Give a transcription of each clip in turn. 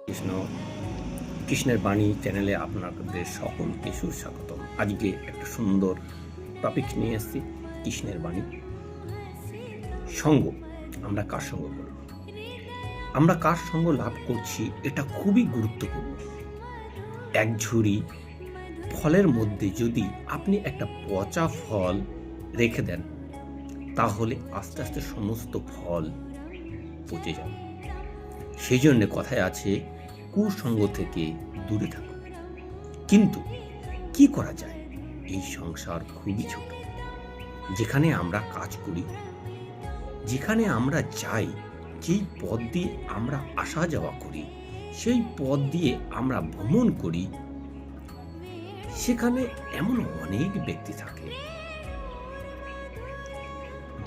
কৃষ্ণ কৃষ্ণের বাণী চ্যানেলে আপনাদের সকলকে সুস্বাগতম। আজকে একটা সুন্দর টপিক নিয়ে এসেছি, কৃষ্ণের বাণী। সঙ্গ, আমরা কার সঙ্গ করব, আমরা কার সঙ্গ লাভ করছি, এটা খুবই গুরুত্বপূর্ণ। এক ঝুড়ি ফলের মধ্যে যদি আপনি একটা পচা ফল রেখে দেন, তাহলে আস্তে আস্তে সমস্ত ফল পচে যাবে। সেই জন্য কথায় আছে, কুসঙ্গ থেকে দূরে থাকুন। কিন্তু কি করা যায়? এই সংসার খুবই ছোট। যেখানে আমরা কাজ করি, যেখানে আমরা যাই, যেই পথ দিয়ে আমরা আসা যাওয়া করি, সেই পথ দিয়ে আমরা ভ্রমণ করি, সেখানে এমন অনেক ব্যক্তি থাকে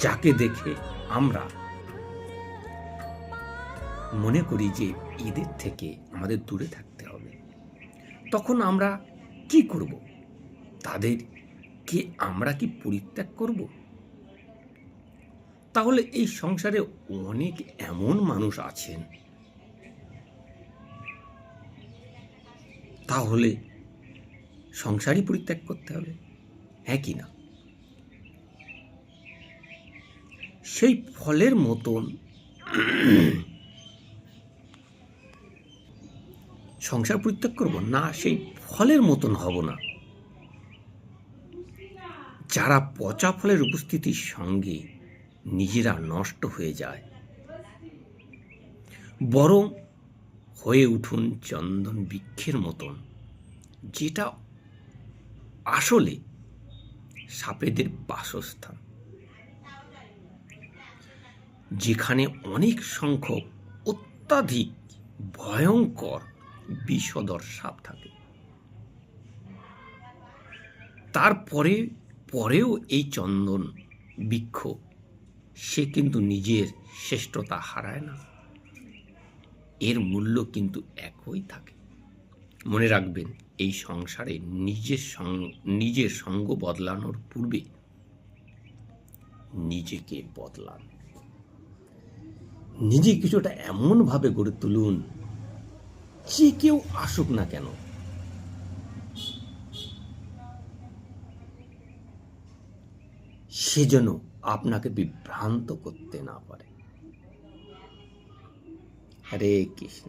যাকে দেখে আমরা মনে করি যে এদের থেকে আমাদের দূরে থাকতে হবে। তখন আমরা কি করব? তাদেরকে আমরা কি পরিত্যাগ করব? তাহলে এই সংসারে অনেক এমন মানুষ আছেন, তাহলে সংসারই পরিত্যাগ করতে হবে, হ্যাঁ কি না? সেই ফলের মতন সংসার পরিত্যাগ করব না, সেই ফলের মতন হব না যারা পচা ফলের উপস্থিতির সঙ্গে নিজেরা নষ্ট হয়ে যায়। বরং হয়ে উঠুন চন্দন বৃক্ষের মতন, যেটা আসলে সাপেদের বাসস্থান, যেখানে অনেক সংখ্যক অত্যাধিক ভয়ঙ্কর বিষধর সাপ থাকে। পরেও এই চন্দন বৃক্ষ সে কিন্তু নিজের শ্রেষ্ঠতা হারায় না, এর মূল্য কিন্তু একই থাকে। মনে রাখবেন, এই সংসারে নিজের সঙ্গ বদলানোর পূর্বে নিজেকে বদলান। নিজে কিছুটা এমনভাবে গড়ে তুলুন, যে কেউ আসুক না কেন সে যেন আপনাকে বিভ্রান্ত করতে না পারে। হরে কৃষ্ণ।